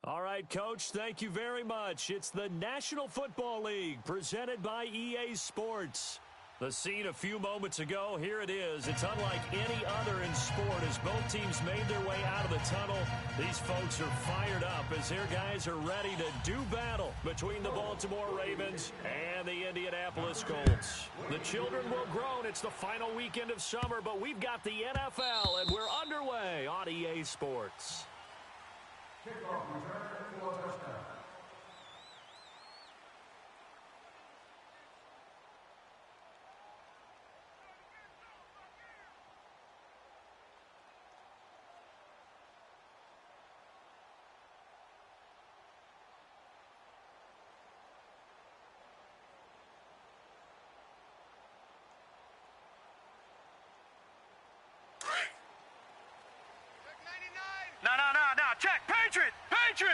All right, Coach, thank you very much. It's the National Football League presented by EA Sports. The scene a few moments ago, here it is. It's unlike any other in sport as both teams made their way out of the tunnel. These folks are fired up as their guys are ready to do battle between the Baltimore Ravens and the Indianapolis Colts. The children will groan. It's the final weekend of summer, but we've got the NFL, and we're underway on EA Sports. Kickoff return for a touchdown. No, check, Patriot! 58's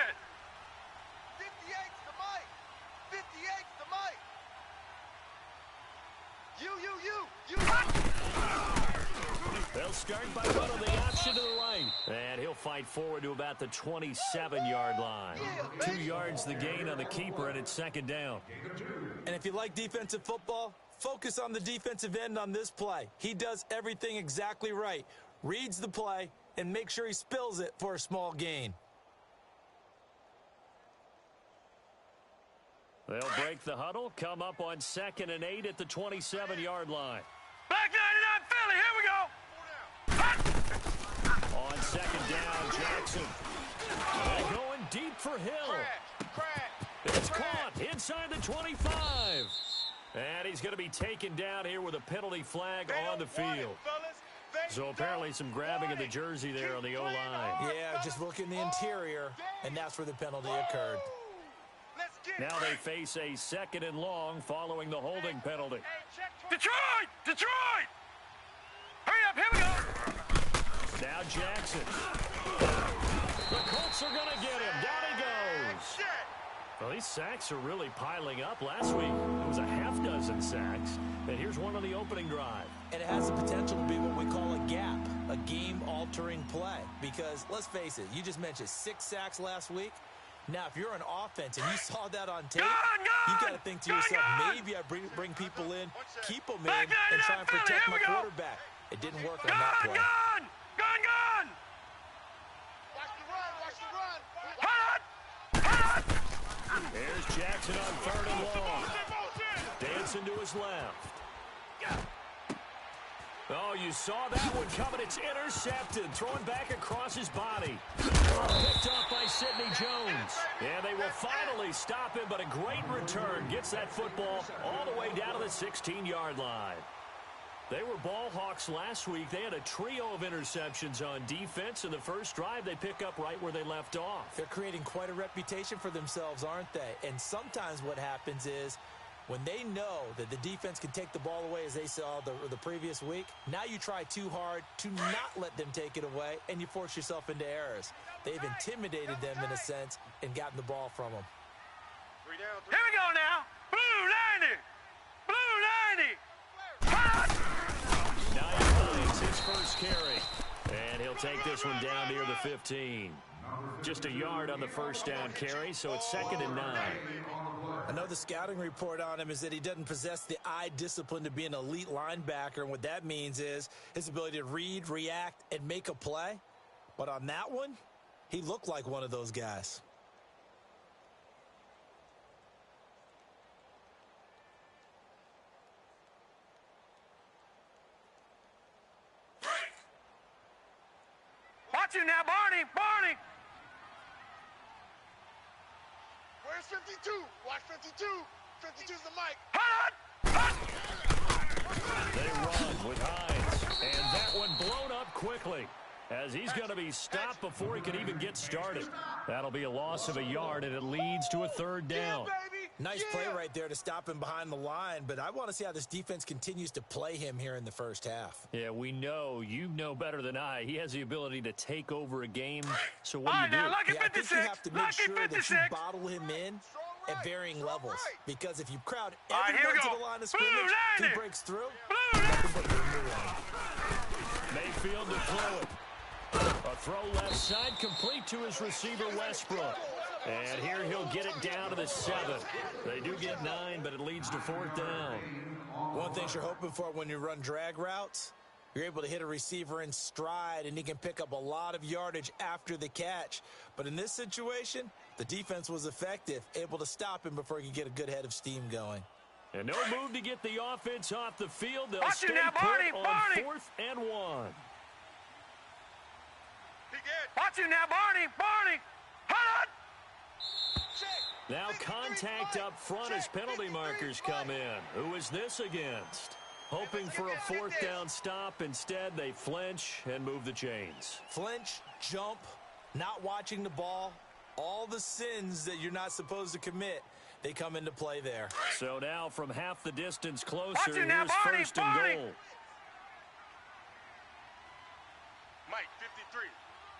the mic! 58's the mic! They'll start by running the option to the right. And he'll fight forward to about the 27-yard line. 2 yards the gain on the keeper, and it's second down. And if you like defensive football, focus on the defensive end on this play. He does everything exactly right. Reads the play, and make sure he spills it for a small gain. They'll break the huddle, come up on 2nd and 8 at the 27-yard line. Back 99 Philly, here we go! On 2nd down, Jackson. They're going deep for Hill. It's caught inside the 25. And he's going to be taken down here with a penalty flag on the field. So apparently some grabbing of the jersey there on the O-line. Yeah, just look in the interior, and that's where the penalty occurred. Now they face a 2nd and long following the holding penalty. Detroit! Hurry up, here we go! Now Jackson. The Colts are going to get him. Down he goes. Well, these sacks are really piling up. Last week, it was a half-dozen sacks. And here's one on the opening drive. And it has the potential to be what we call a gap, a game-altering play. Because, let's face it, you just mentioned 6 sacks last week. Now, if you're an offense and you saw that on tape, you got to think to yourself, maybe I bring people in, keep them in, and try and protect my quarterback. It didn't work on that play. Gun! Here's Jackson on 3rd and long. Dancing to his left. Oh, you saw that one coming. It's intercepted. Thrown back across his body. Picked off by Sidney Jones. And they will finally stop him, but a great return. Gets that football all the way down to the 16-yard line. They were ball hawks last week. They had a trio of interceptions on defense. In the first drive, they pick up right where they left off. They're creating quite a reputation for themselves, aren't they? And sometimes what happens is when they know that the defense can take the ball away, as they saw the previous week, now you try too hard to not let them take it away, and you force yourself into errors. They've intimidated them in a sense and gotten the ball from them. Here we go now. Blue 90. 9 his first carry. And he'll take this one down near the 15. Just a yard on the first down carry, so it's 2nd and 9. I know the scouting report on him is that he doesn't possess the eye discipline to be an elite linebacker, and what that means is his ability to read, react, and make a play. But on that one, he looked like one of those guys. Watch him now, Barney! Where's 52? Watch 52. 52's the mic. They run with Hines. And that one blown up quickly as he's going to be stopped before he can even get started. That'll be a loss of a yard, and it leads to a 3rd down. Nice play right there to stop him behind the line, but I want to see how this defense continues to play him here in the first half. Yeah, we know. You know better than I. He has the ability to take over a game. So what do you do? I think you have to make sure that you bottle him in at varying levels. Because if you crowd everyone to the line of scrimmage, he breaks through. Mayfield to throw it. A throw left side complete to his receiver, Westbrook. And here he'll get it down to the 7. They do get 9, but it leads to 4th down. One thing you're hoping for when you run drag routes, you're able to hit a receiver in stride, and he can pick up a lot of yardage after the catch. But in this situation, the defense was effective, able to stop him before he could get a good head of steam going. And no move to get the offense off the field. They'll Watch stay it now, put Barney, on Barney. 4th and 1. Watch it now, Barney. Barney. Hold on. Now contact up front as penalty markers come in. Who is this against? Hoping for a 4th down stop. Instead, they flinch and move the chains. Flinch, jump, not watching the ball, all the sins that you're not supposed to commit, they come into play there. So now from half the distance closer, Watch it now, here's Barney, 1st and Barney. goal. Mike, 53.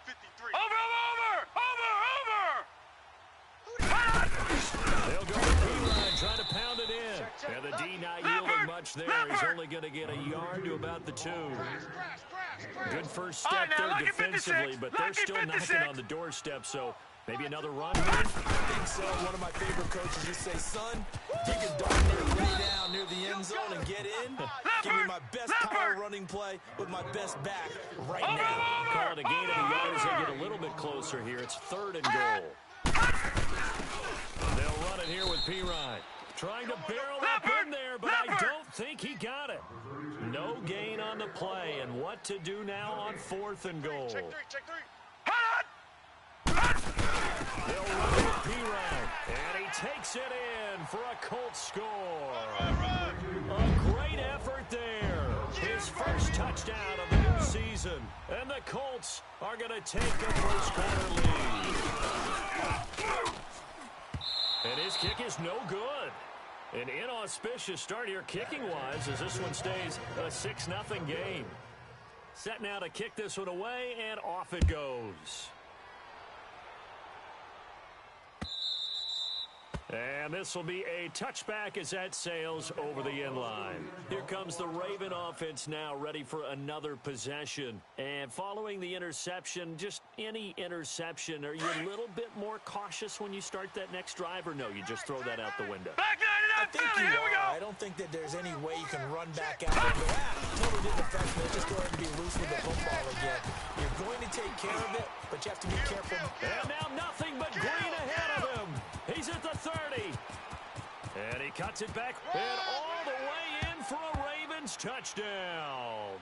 53. They'll go with P-line, trying to pound it in. And the D not yielding much there. He's only going to get a yard to about the 2. Good first step there defensively, but they're still knocking on the doorstep, so maybe another run. I think so. One of my favorite coaches used to say, son, you can dart that way down near the end zone and get in. Give me my best power running play with my best back right now. Call it a gain of a yard as they get a little bit closer here. It's 3rd and goal. They'll run it here with P-Ryan. Trying to barrel up in there, but I don't think he got it. No gain on the play, and what to do now on 4th and goal. Check 3, check 3. They'll run it with P-Ryan, and he takes it in for a Colts score. A great effort there. His first touchdown of the new season, and the Colts are going to take a first-quarter lead. And his kick is no good. An inauspicious start here kicking-wise as this one stays a 6-0 game. Set now to kick this one away, and off it goes. And this will be a touchback as that sails over the end line. Here comes the Raven offense now, ready for another possession. And following the interception, just any interception, are you a little bit more cautious when you start that next drive, or no, you just throw that out the window? I think you are. I don't think that there's any way you can run back out and go, totally didn't affect me. Just go ahead and be loose with the football again. You're going to take care of it, but you have to be careful. And now nothing but green ahead of him. He's at the 30. And he cuts it back and all the way in for a Ravens touchdown.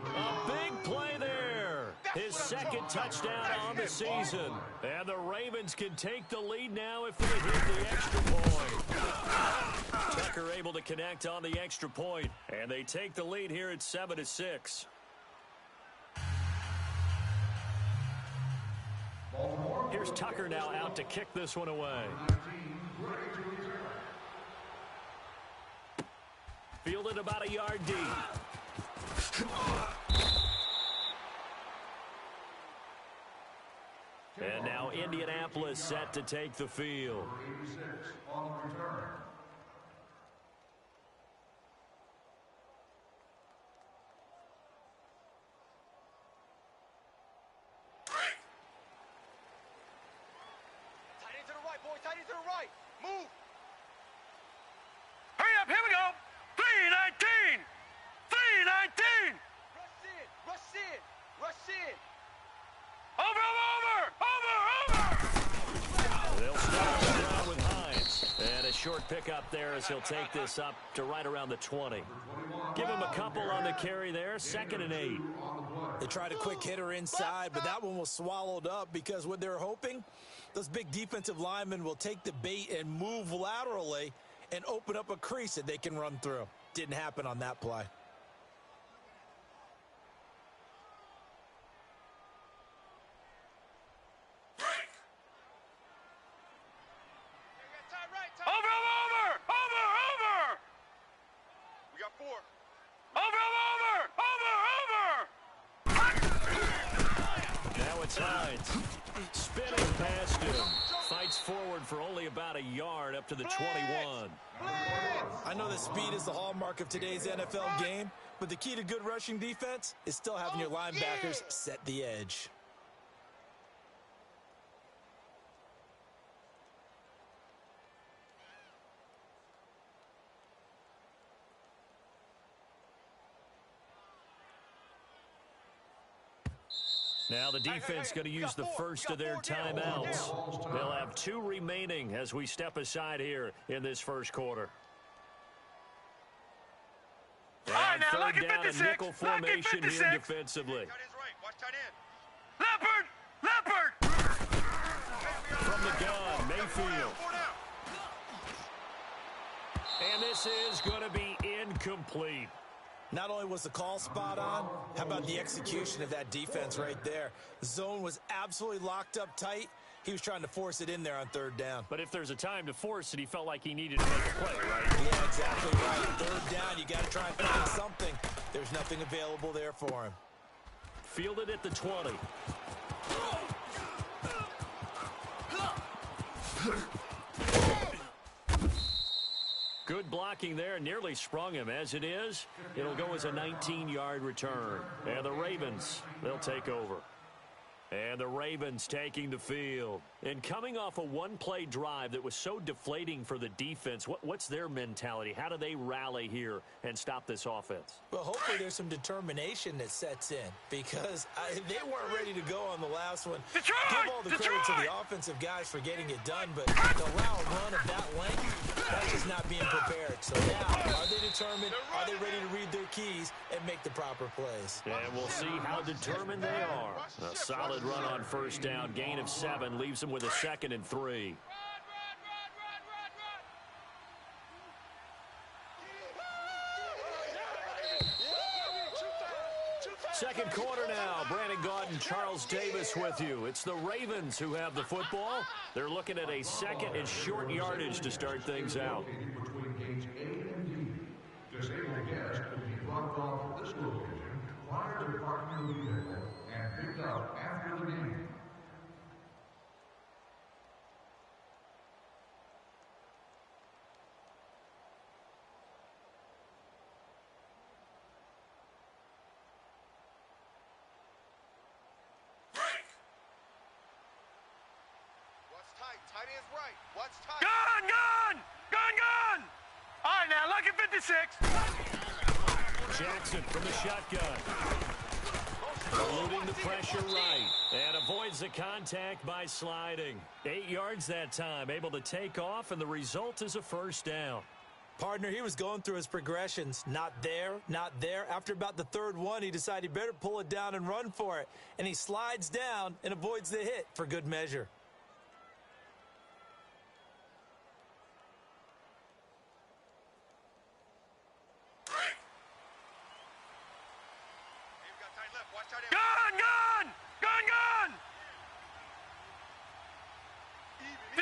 A big play there. His second touchdown on the season. And the Ravens can take the lead now if they hit the extra point. Tucker able to connect on the extra point. And they take the lead here at 7-6. Here's Tucker now out to kick this one away. Fielded about a yard deep. And now Indianapolis set to take the field. 86 on the return. Tight end to the right, boy. Tight end to the right. Move. Hurry up, here we go. 319. 319. Rush in. Rush in. Rush in. Over. They'll start the ground with Hines. And a short pickup there as he'll take this up to right around the 20. Give him a couple on the carry there. 2nd and 8. They tried a quick hitter inside, but that one was swallowed up because what they're hoping, those big defensive linemen will take the bait and move laterally and open up a crease that they can run through. Didn't happen on that play. Over. We got 4. Over. Now it's Hines. Spinning past him. Fights forward for only about a yard up to the 21. I know that speed is the hallmark of today's NFL game, but the key to good rushing defense is still having your linebackers set the edge. Now the defense going to use the first of their timeouts. They'll have 2 remaining as we step aside here in this first quarter. And third down and nickel formation here defensively. Leopard! From the gun, Mayfield. And this is going to be incomplete. Not only was the call spot on, how about the execution of that defense right there? The zone was absolutely locked up tight. He was trying to force it in there on third down. But if there's a time to force it, he felt like he needed to make a play, right? Yeah, exactly right. Third down, you got to try and find something. There's nothing available there for him. Fielded at the 20. Good blocking there, nearly sprung him. As it is, it'll go as a 19-yard return. And the Ravens, they'll take over. And the Ravens taking the field. And coming off a one-play drive that was so deflating for the defense, what's their mentality? How do they rally here and stop this offense? Well, hopefully there's some determination that sets in because they weren't ready to go on the last one. Detroit! Give all the credit to the offensive guys for getting it done, but to allow a run of that length, that's just not being prepared. So now, are they determined? Are they ready to read their keys and make the proper plays? And we'll see how determined they are. A solid run on first down. Gain of 7 leaves them with a 2nd and 3. Second quarter now. Brandon Gaudin, Charles Davis with you. It's the Ravens who have the football. They're looking at a 2nd and short yardage to start things out. Between gates A and D. Disabled guests will be dropped off at this location prior to parking the vehicle and picked up after the game. Tight end's right. What's tight? Gun! All right, now, lucky 56. Jackson from the shotgun. Eluding the pressure right. And avoids the contact by sliding. 8 yards that time. Able to take off, and the result is a first down. Partner, he was going through his progressions. Not there, not there. After about the third one, he decided he better pull it down and run for it. And he slides down and avoids the hit for good measure.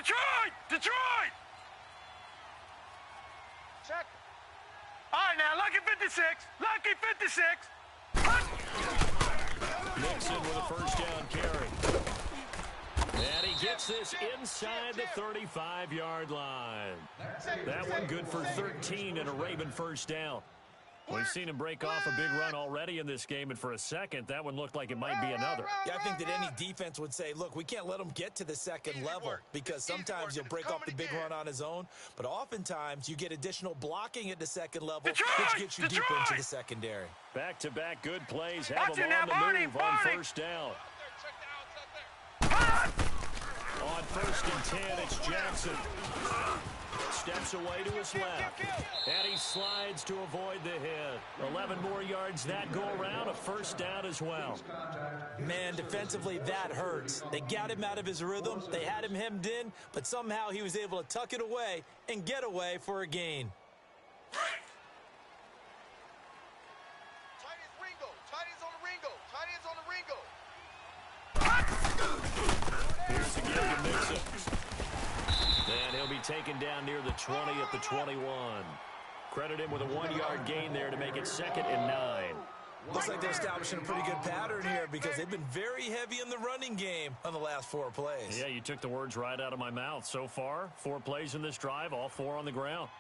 Gun! Detroit! Check. All right, now, lucky 56. Nixon with a first down carry. And he gets this inside the 35-yard line. That one good for 13 and a Raven first down. We've seen him break off a big run already in this game, and for a second, that one looked like it might be another. Yeah, I think that any defense would say, look, we can't let him get to the second level because sometimes you'll break off the big run on his own, but oftentimes you get additional blocking at the second level, which gets you deeper into the secondary. Back-to-back good plays have him on the move on first down. On 1st and 10, it's Jackson. Steps away to his left. And he slides to avoid the hit. 11 more yards that go around. A first down as well. Man, defensively, that hurts. They got him out of his rhythm. They had him hemmed in, but somehow he was able to tuck it away and get away for a gain. Tight end's Ringo. Tight end's on the Ringo. Here's a give to Nixon. And he'll be taken down near the 20 at the 21. Credit him with a 1-yard gain there to make it 2nd and 9. Looks like they're establishing a pretty good pattern here because they've been very heavy in the running game on the last 4 plays. Yeah, you took the words right out of my mouth. So far, 4 plays in this drive, all 4 on the ground.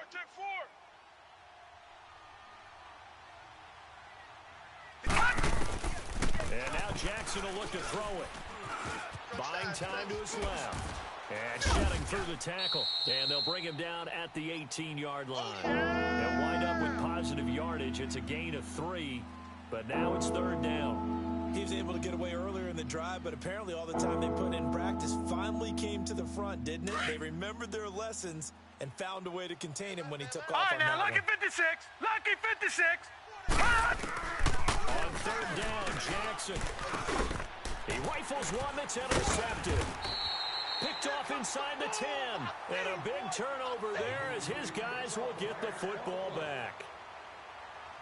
Take four. And now Jackson will look to throw it. Buying time to his left. And shedding through the tackle. And they'll bring him down at the 18-yard line. They'll wind up with positive yardage. It's a gain of 3, but now it's 3rd down. He was able to get away earlier in the drive, but apparently all the time they put in practice finally came to the front, didn't it? They remembered their lessons and found a way to contain him when he took off on that one. Lucky 56. Lucky 56. On 3rd down, Jackson. He rifles one that's intercepted. Picked off inside the 10. And a big turnover there as his guys will get the football back.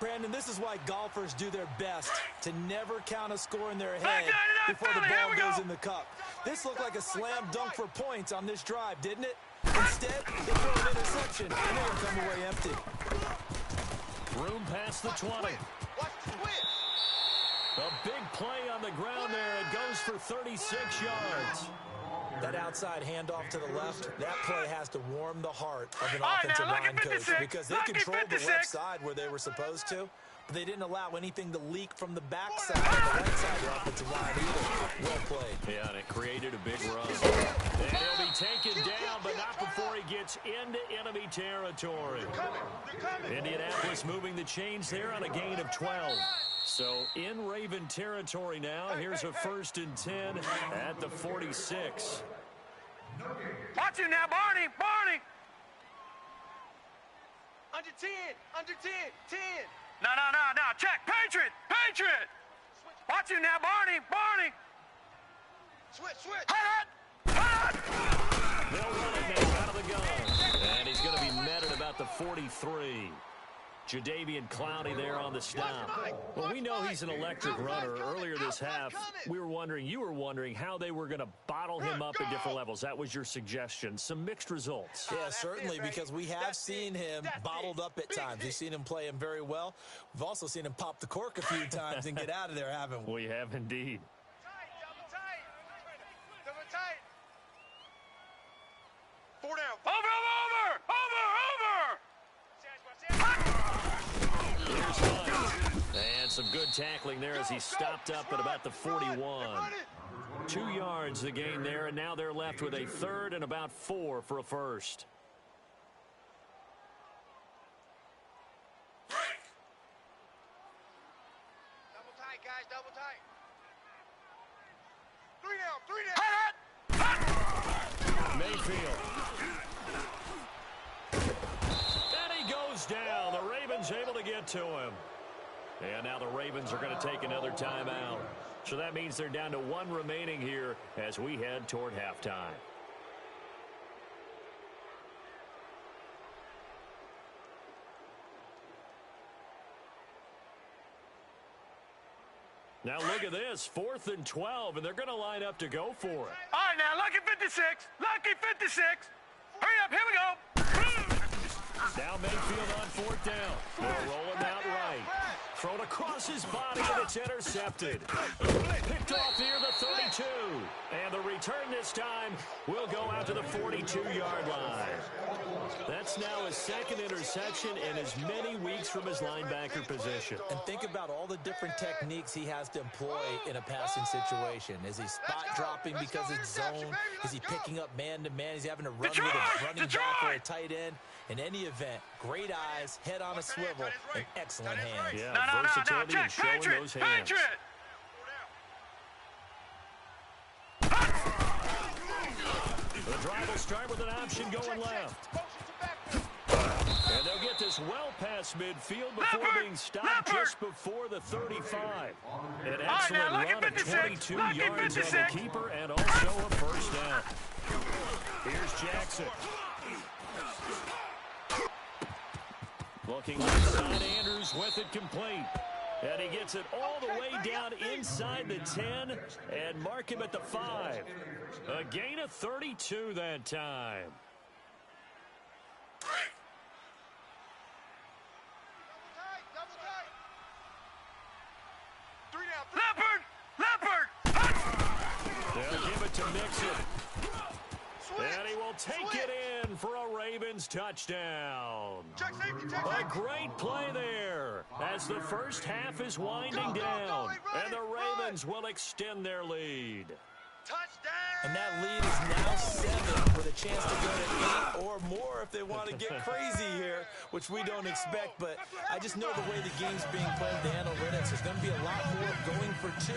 Brandon, this is why golfers do their best to never count a score in their head before the ball goes in the cup. This looked like a slam dunk for points on this drive, didn't it? Instead, they throw an interception, and they're going to come away empty. Room past the 20. A big play on the ground there. It goes for 36 yards. That outside handoff to the left, that play has to warm the heart of an offensive line coach because they controlled the left side where they were supposed to, but they didn't allow anything to leak from the backside on the right side of the offensive line either. Well played. Yeah, and it created a big run. And he'll be taken down, but not before he gets into enemy territory. Indianapolis moving the chains there on a gain of 12. So in Raven territory now. Here's a 1st and 10 at the 46. Watch him now, Barney. Barney. Under 10. Under 10. 10. No. Check. Patriot. Patriot. Watch him now, Barney. Barney. Switch. Hut. They'll run it now out of the gun. And he's going to be met at about the 43. Jadeveon Clowney there on the stop. Well, we know he's an electric runner. Earlier this half, you were wondering how they were going to bottle him up at different levels. That was your suggestion. Some mixed results. Yeah, certainly, because we have seen him bottled up at times. We've seen him play him very well. We've also seen him pop the cork a few times and get out of there, haven't we? We have indeed. Double tight. 4 down. Over. And some good tackling there as he stopped up at about the 41. 2 yards the gain there, and now they're left with a 3rd and about 4 for a 1st. Double tight, guys. Double tight. 3 down. Mayfield. And he goes down. The Ravens able to get to him. And now the Ravens are going to take another timeout. So that means they're down to 1 remaining here as we head toward halftime. Now look at this, 4th and 12, and they're going to line up to go for it. All right, now, lucky 56. Lucky 56. Hurry up, here we go. Now Mayfield on 4th down. They'll roll him out right. Thrown across his body, and it's intercepted. Picked off near the 32. And the return this time will go out to the 42-yard line. That's now his 2nd interception in as many weeks from his linebacker position. And think about all the different techniques he has to employ in a passing situation. Is he spot dropping because it's zone? Is he picking up man-to-man? Is he having to run with a running back or a tight end? In any event, great eyes, head on a swivel, and excellent hands. Yeah, versatility and showing those hands. The drive will start with an option going left. And they'll get this well past midfield before being stopped just before the 35. An excellent run of 22 yards on the keeper and also a 1st down. Here's Jackson. Looking inside, Andrews with it complete. And he gets it all the way down inside the 10 and mark him at the 5. A gain of 32 that time. Double tight. 3 down. Leopard. They'll give it to Mixon. And he will take it in for a Ravens touchdown. A great play there as the first half is winding down. And the Ravens will extend their lead. Touchdown. And that lead is now 7 chance to go to 8 or more if they want to get crazy here, which we don't expect. But I just know the way the game's being played, the analytics, there's going to be a lot more going for 2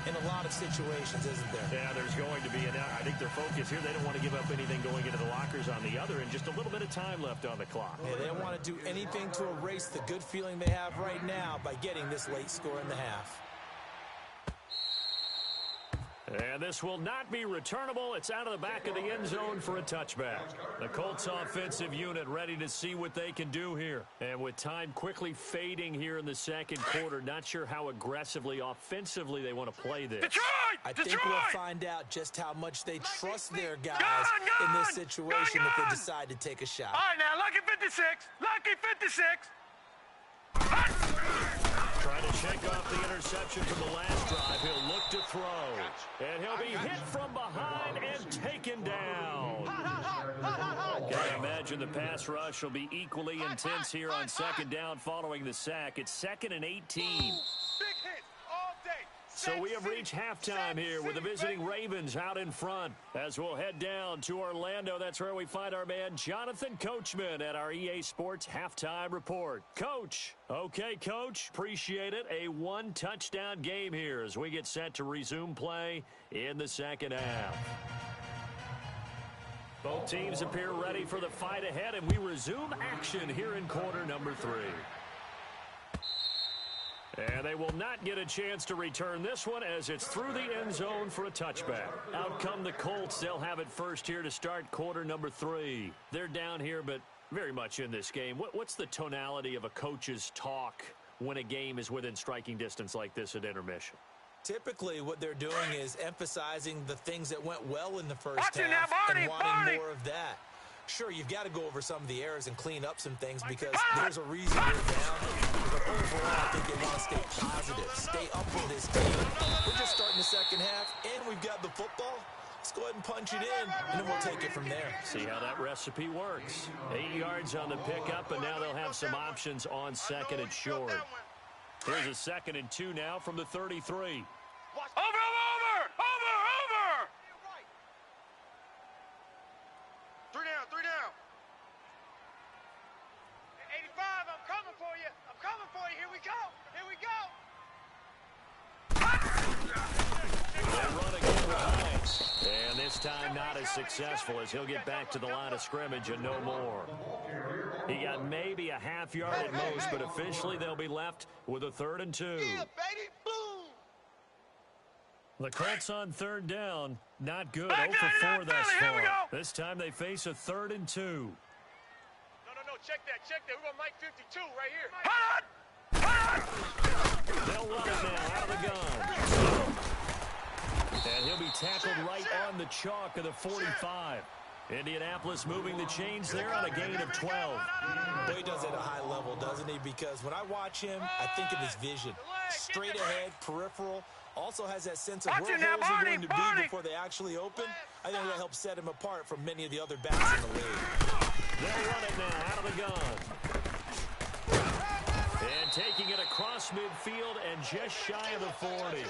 in a lot of situations, isn't there? Yeah, there's going to be. And I think their focus here, they don't want to give up anything going into the lockers on the other, and just a little bit of time left on the clock. Yeah, they don't want to do anything to erase the good feeling they have right now by getting this late score in the half. And this will not be returnable. It's out of the back of the end zone for a touchback. The Colts offensive unit ready to see what they can do here. And with time quickly fading here in the second quarter, not sure how aggressively, offensively they want to play this. Detroit! I think we'll find out just how much they trust their guys in this situation if they decide to take a shot. All right, now, lucky 56. Lucky 56. Trying to shake off the interception from the last drive. He'll look to throw. And he'll be hit from behind and taken down. Gotta imagine the pass rush will be equally intense here on second down following the sack. It's 2nd and 18. Big hit all day. So we have reached halftime here with the visiting Ravens out in front. As we'll head down to Orlando, that's where we find our man Jonathan Coachman at our EA Sports Halftime Report. Coach. Okay, Coach. Appreciate it. A 1-touchdown game here as we get set to resume play in the second half. Both teams appear ready for the fight ahead, and we resume action here in quarter number 3. And they will not get a chance to return this one as it's through the end zone for a touchback. Out come the Colts. They'll have it first here to start quarter number 3. They're down here, but very much in this game. What's the tonality of a coach's talk when a game is within striking distance like this at intermission? Typically, what they're doing is emphasizing the things that went well in the first Watch it half now, Barney, and wanting Barney. more of that. Sure, you've got to go over some of the errors and clean up some things because there's a reason you're down. But overall, I think they want to stay positive, stay up with this team. We're just starting the second half, and we've got the football. Let's go ahead and punch it in, and then we'll take it from there. See how that recipe works. 8 yards on the pickup, and now they'll have some options on second and short. Here's a 2nd and 2 now from the 33. Over! 3 down, 3 down. 85, I'm coming for you. I'm coming for you. Here we go. Here we go. They run again with Hines. And this time not as successful as he'll get back to the line of scrimmage and no more. He got maybe a half yard at most, but officially they'll be left with a 3rd and 2. Yeah, baby. Boom. The Colts on 3rd down. Not good. Back 0 for 4 thus Here we far. go. This time they face a 3rd and 2. No. Check that. We're going to Mike 52 right here. They'll run it now out of the gun. And he'll be tackled right on the chalk of the 45. Indianapolis moving the chains there on a gain of 12. Boy, he does it at a high level, doesn't he? Because when I watch him, I think of his vision. Straight ahead, peripheral. Also has that sense of Watch where it now, holes are going to Barney. be before they actually open. I think that helps set him apart from many of the other backs in the league. They'll run it now out of the gun. And taking it across midfield and just shy of the 40.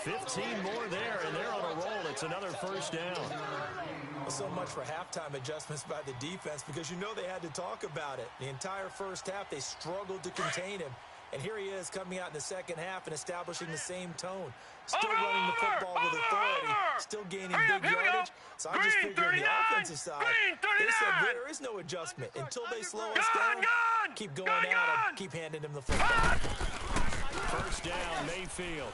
15 more there, and they're on a roll. It's another 1st down. So much for halftime adjustments by the defense because you know they had to talk about it. The entire first half, they struggled to contain him. And here he is coming out in the second half and establishing the same tone. Still running the football with authority. Still gaining big yardage. So I just figured on the offensive side, they said there is no adjustment. Until they slow us down, keep going at him, keep handing him the football. 1st down, Mayfield.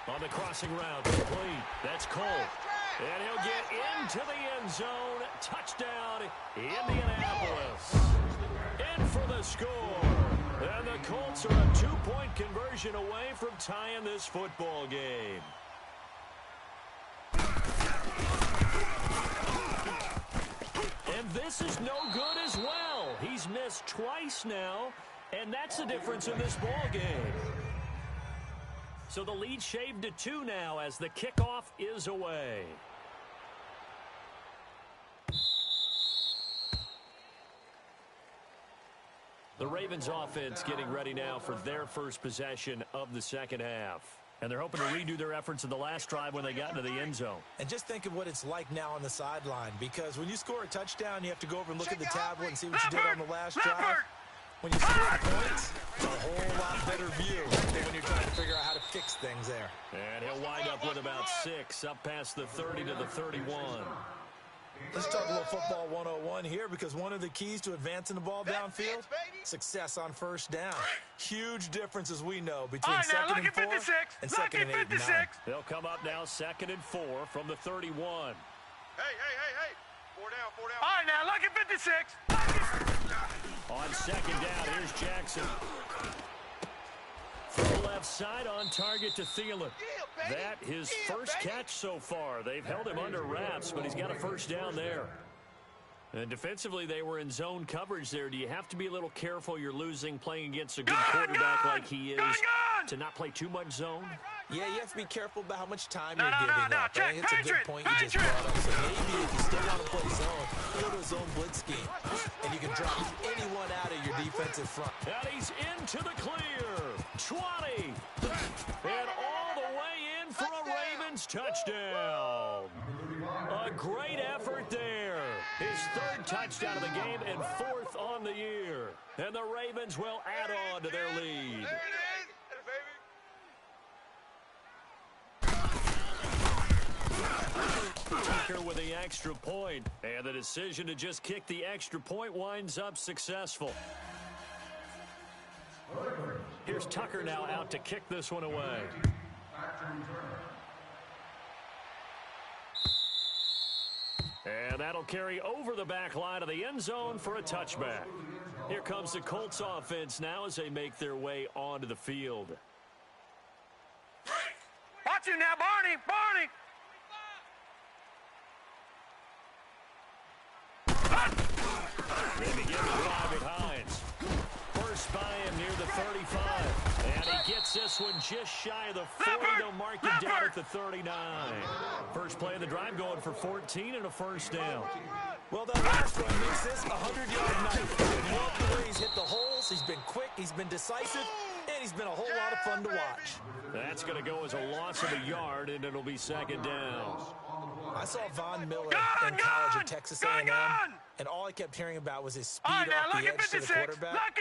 On the crossing route, complete. That's Cole. And he'll get into the end zone. Touchdown, Indianapolis. In for the score. And the Colts are a 2-point conversion away from tying this football game. And this is no good as well. He's missed twice now, and that's the difference in this ball game. So the lead shaved to 2 now as the kickoff is away. The Ravens offense getting ready now for their first possession of the second half. And they're hoping to redo their efforts in the last drive when they got into the end zone. And just think of what it's like now on the sideline, because when you score a touchdown, you have to go over and look at the tablet and see what you did on the last drive. When you score points, it's a whole lot better view than when you're trying to figure out how to fix things there. And he'll wind up with about 6, up past the 30 to the 31. Let's talk a little football 101 here, because one of the keys to advancing the ball downfield, success on first down. Huge difference, as we know, between second and 4 and second and 8 and 9. They'll come up now 2nd and 4 from the 31. Hey. 4 down. All right, now, look at 56. On 2nd down, here's Jackson. From the left side, on target to Thielen. That his first catch so far. They've held him under wraps, but he's got a first down there. And defensively, they were in zone coverage there. Do you have to be a little careful you're losing playing against a good quarterback like he is to not play too much zone? Yeah, you have to be careful about how much time you're giving up. I think it's a good point you just brought up. So maybe if you still want to play zone, go to a zone blitz scheme, and you can drop anyone out of your defensive front. And he's into the clear. 20. And all the way in for a Ravens touchdown. A great effort there. His 3rd touchdown of the game and 4th on the year. And the Ravens will add on to their lead. There it is, baby. Tucker with the extra point, and the decision to just kick the extra point winds up successful. Here's Tucker now out to kick this one away. And that'll carry over the back line of the end zone for a touchback. Here comes the Colts offense now as they make their way onto the field. Watch him now, Barney. They begin to drive at Hines. First by him near the 35. And he gets this one just shy of the 40. They'll mark him down at the 39. First play of the drive going for 14 and a first down. Well, that last run makes this a 100-yard night. You love the way he's hit the holes. He's been quick. He's been decisive. And he's been a whole lot of fun to watch. That's going to go as a loss of a yard, and it'll be 2nd down. I saw Von Miller in college at Texas A&M, and all I kept hearing about was his speed off the edge to the quarterback.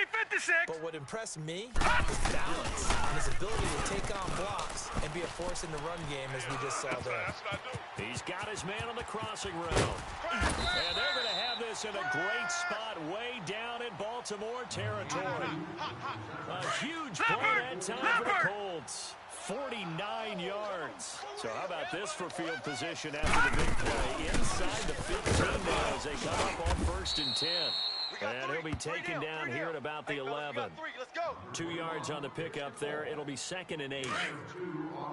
But what impressed me was balance and his ability to take on blocks and be a force in the run game, as we just saw there. He's got his man on the crossing route. And they're going to have this in a great spot way down in Baltimore territory. A huge play that time for the Colts. 49 yards. So how about this for field position after the big play? Inside the 15 now as they come up on 1st and 10. And he'll be taken down here at about the 11. 2 yards on the pickup there. It'll be 2nd and 8.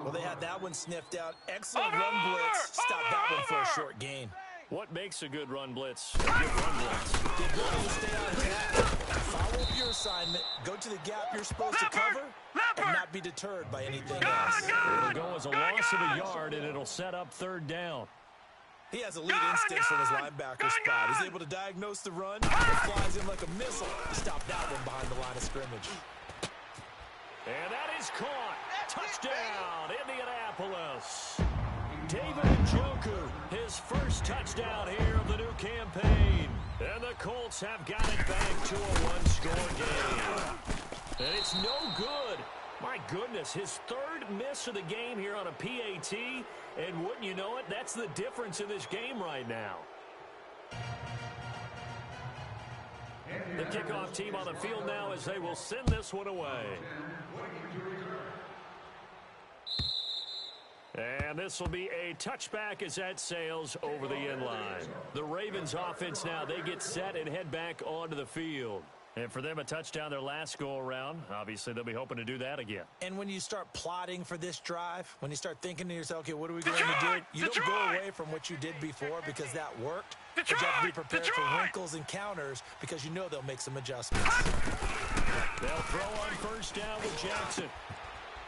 Well, they had that one sniffed out. Excellent run blitz. Stop that one for a short gain. What makes a good run blitz? A good run blitz. The ability to stay on track, follow up your assignment, go to the gap you're supposed to cover, and not be deterred by anything else. It'll go as a loss of a yard, and it'll set up 3rd down. He has elite instincts from his linebacker spot. He's able to diagnose the run. It flies in like a missile. Stop that one behind the line of scrimmage. And that is caught. Touchdown, Indianapolis. David Njoku, his first touchdown here of the new campaign. And the Colts have got it back to a one-score game. And it's no good. My goodness, his 3rd miss of the game here on a PAT. And wouldn't you know it, that's the difference in this game right now. The kickoff team on the field now as they will send this one away. And this will be a touchback as that sails over the end line. The Ravens offense now, they get set and head back onto the field. And for them, a touchdown their last go-around. Obviously, they'll be hoping to do that again. And when you start plotting for this drive, when you start thinking to yourself, okay, what are we going to do? You don't go away from what you did before because that worked. But you have to be prepared for wrinkles and counters because you know they'll make some adjustments. They'll throw on first down with Jackson.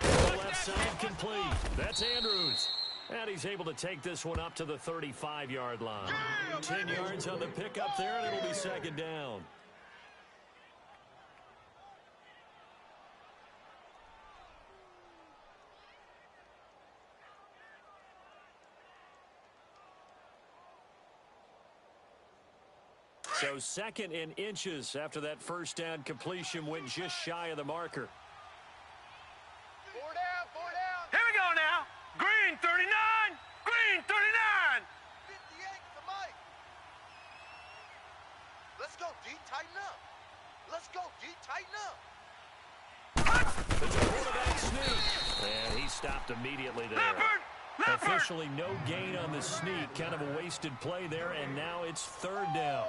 The left side complete. That's Andrews. And he's able to take this one up to the 35-yard line. 10 yards on the pickup there, and it'll be 2nd down. So 2nd and inches after that first down completion went just shy of the marker. 4 down, 4 down. Here we go now. Green 39. Green 39. 58 to Mike. Let's go, D. Tighten up. Let's go, D. Tighten up. It's a quarterback sneak. And he stopped immediately there. Leopard. Officially no gain on the sneak. Kind of a wasted play there, and now it's 3rd down.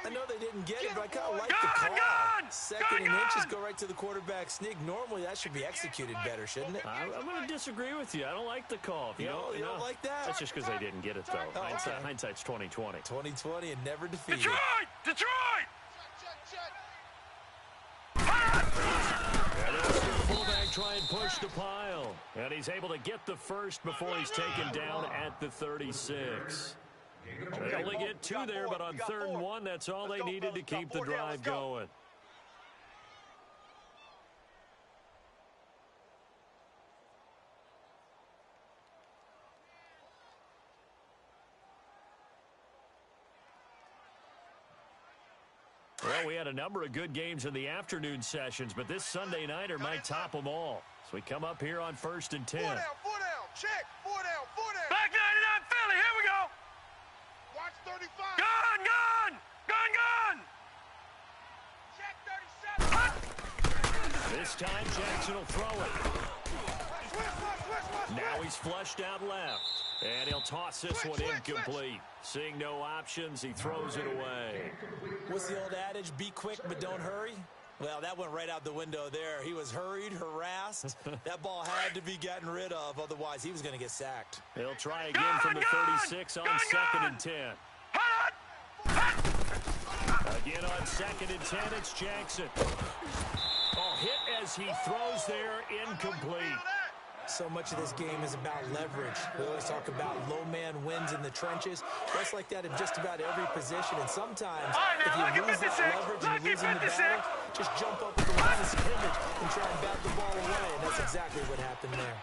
I know they didn't get it, but I kind of like the call. 2nd and inches go right to the quarterback sneak. Normally, that should be executed better, shouldn't it? I'm going to disagree with you. I don't like the call. You don't like that? That's just because they didn't get it, though. Oh, okay. Hindsight's 20/20. 2020 and never defeated. Detroit. Detroit. Check. And there's the fullback try and push the pile. And he's able to get the first before he's taken down at the 36. They only get 2 there, but on 3rd and 1, that's all they needed to keep the drive going. Well, we had a number of good games in the afternoon sessions, but this Sunday nighter might top them all. So we come up here on 1st and 10. 4 down, check. 4 down. Back 99 Philly. Here we go. Watch 35. Gun. Check 37. This time, Jackson will throw it. Switch. Now he's flushed out left. And he'll toss this one incomplete. Seeing no options, he throws it away. What's the old adage? Be quick, but don't hurry? Well, that went right out the window there. He was hurried, harassed. That ball had to be gotten rid of, otherwise he was going to get sacked. He'll try again from the 36 on 2nd and 10. Again on 2nd and 10, it's Jackson. Oh, hit as he throws there, incomplete. So much of this game is about leverage. We always talk about low man wins in the trenches. That's like that in just about every position. And sometimes, if you lose that leverage and you're losing the battle, just jump up at the line of scrimmage and try and bat the ball away. And that's exactly what happened there.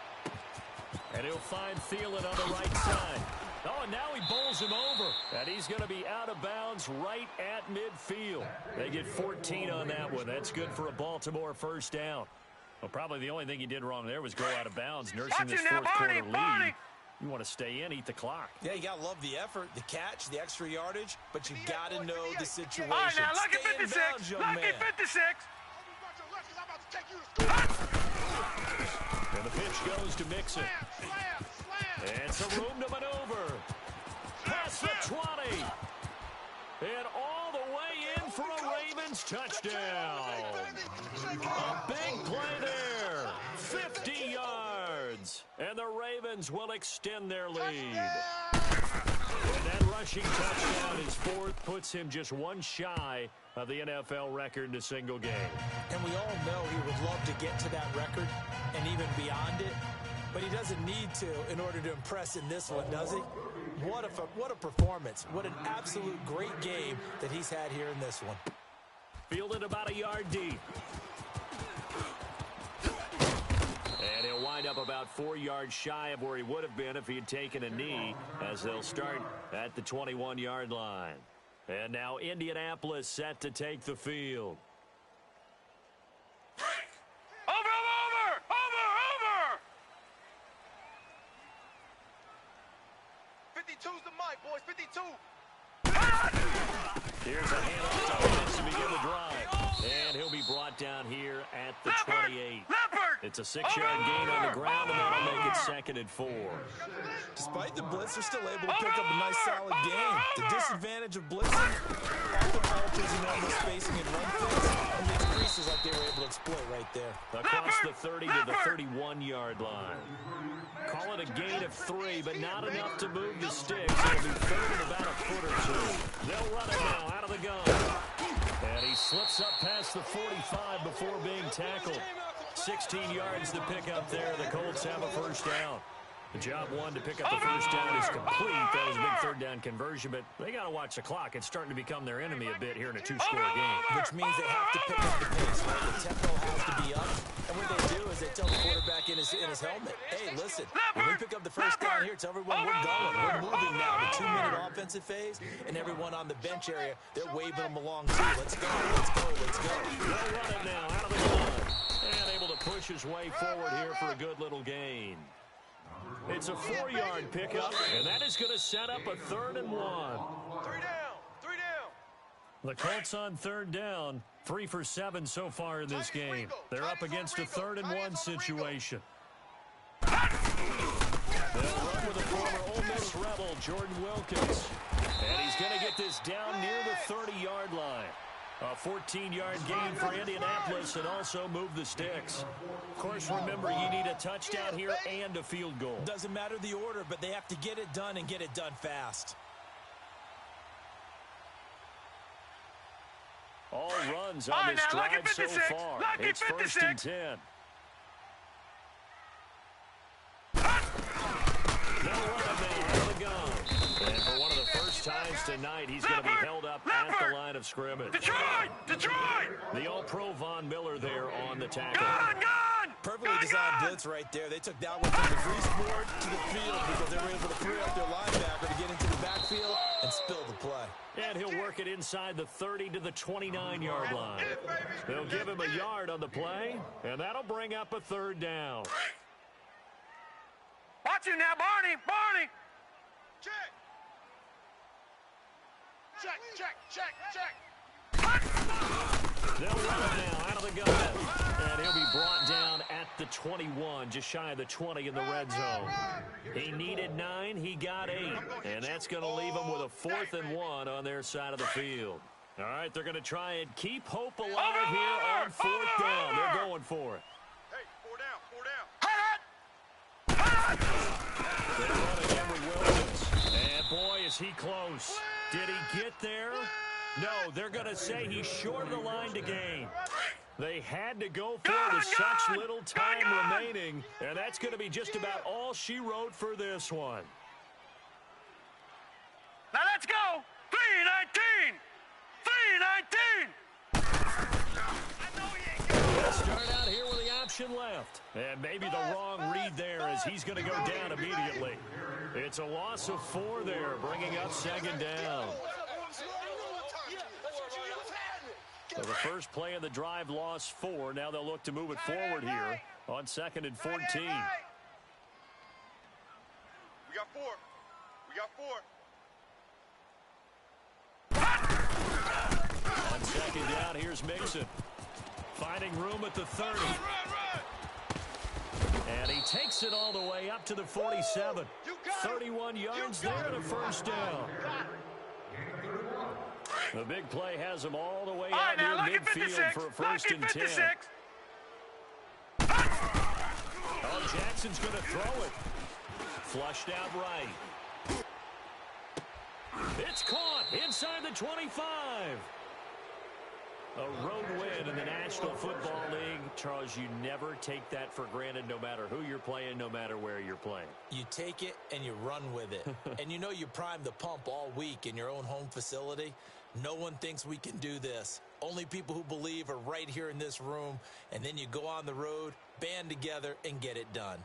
And he'll find Thielen on the right side. Oh, and now he bowls him over. And he's going to be out of bounds right at midfield. They get 14 on that one. That's good for a Baltimore first down. Well, probably the only thing he did wrong there was go out of bounds, nursing this fourth-quarter lead. You want to stay in, eat the clock. Yeah, you got to love the effort, the catch, the extra yardage, but you got to know the situation. All right, now, lucky 56. Lucky 56. And the pitch goes to Mixon. And some room to maneuver. Past the 20. And all the way in for a Ravens touchdown. A big play there. 50 yards. And the Ravens will extend their lead. And that rushing touchdown is 4th, puts him just one shy of the NFL record in a single game. And we all know he would love to get to that record and even beyond it. But he doesn't need to in order to impress in this one, does he? What a performance. What an absolute great game that he's had here in this one. Fielded about a yard deep. And he'll wind up about 4 yards shy of where he would have been if he had taken a knee, as they'll start at the 21-yard line. And now Indianapolis set to take the field. Over! 52's the mic, boys. 52. Here's a handoff to Wentz to begin the drive. And he'll be brought down here at the 28. It's a 6-yard gain on the ground, and that'll make it 2nd and 4. Despite the blitz, they're still able to pick up a nice, solid game. The disadvantage of blitzing often alters the normal spacing and run fits, and makes creases like they were able to exploit right there. Across the 30 to the 31-yard line. Call it a gain of 3, but not enough to move the sticks. It'll be 3rd and about a foot or 2. They'll run it now out of the gun. And he slips up past the 45 before being tackled. 16 yards to pick up there. The Colts have a first down. The job one to pick up the first down is complete. That was a big 3rd down conversion, but they got to watch the clock. It's starting to become their enemy a bit here in a 2-score game. Which means they have to pick up the pace. The tempo has to be up. And what they do is they tell the quarterback in his helmet, hey, listen, when we pick up the first down down here, tell everyone we're going. We're moving now to 2-minute offensive phase, and everyone on the bench area, they're waving them along too. Let's go, let's go, let's go. They'll run it now out of the gun. And able to push his way forward here for a good little gain. It's a 4-yard pickup, and that is going to set up a 3rd and 1. 3 down, 3 down. The Colts on 3rd down, 3 for 7 so far in this game. They're up against a 3rd and 1 situation. They'll run with the former Ole Miss Rebel, Jordan Wilkins. And he's going to get this down near the 30-yard line. A 14-yard gain for Indianapolis and also move the sticks. Of course, remember, you need a touchdown here and a field goal. Doesn't matter the order, but they have to get it done and get it done fast. All runs on this drive so far. It's 1st and 10. They'll run it now out of the gun. And for one of the first times tonight, he's going to be held up at the line of scrimmage. Detroit! The All-Pro Von Miller there on the tackle. Perfectly designed blitz right there. They took that one from the free sport to the field because they were able to free up their linebacker to get into the backfield and spill the play. And he'll work it inside the 30 to the 29-yard line. They'll give him a yard on the play, and that'll bring up a 3rd down. Watch him now, Barney! Check. They'll run it now out of the gun. And he'll be brought down at the 21, just shy of the 20 in the red zone. He needed 9, he got 8. And that's going to leave him with a 4th and 1 on their side of the field. All right, they're going to try and keep hope alive here on 4th down. They're going for it. Hey, 4 down. They run again with Wilkins. And boy, is he close. Did he get there? No, they're going to say he's short of the line to gain. They had to go for it with such little time remaining, and that's going to be just about all she wrote for this one. Now let's go! 3-19! 3-19! They'll start out here with the option left. And maybe the wrong read there as he's going to go down immediately. It's a loss of 4 there, bringing up 2nd down. So the first play of the drive lost 4. Now they'll look to move it forward here on 2nd and 14. We got 4. On 2nd down, here's Mixon. Finding room at the 30. And he takes it all the way up to the 47. 31 yards there and a 1st down. The big play has him all the way out near midfield for a 1st and 10. Oh, Jackson's going to throw it. Flushed out right. It's caught inside the 25. A road win in the National Football League. Charles, you never take that for granted no matter who you're playing, no matter where you're playing. You take it and you run with it. And you know you primed the pump all week in your own home facility. No one thinks we can do this. Only people who believe are right here in this room. And then you go on the road, band together, and get it done.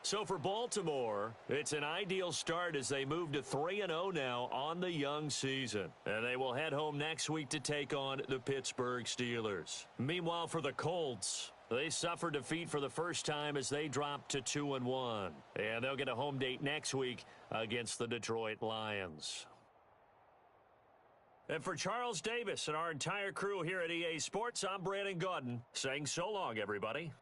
So for Baltimore, it's an ideal start as they move to 3-0 now on the young season. And they will head home next week to take on the Pittsburgh Steelers. Meanwhile, for the Colts, they suffered defeat for the first time as they dropped to 2-1. And they'll get a home date next week against the Detroit Lions. And for Charles Davis and our entire crew here at EA Sports, I'm Brandon Gaudin saying so long, everybody.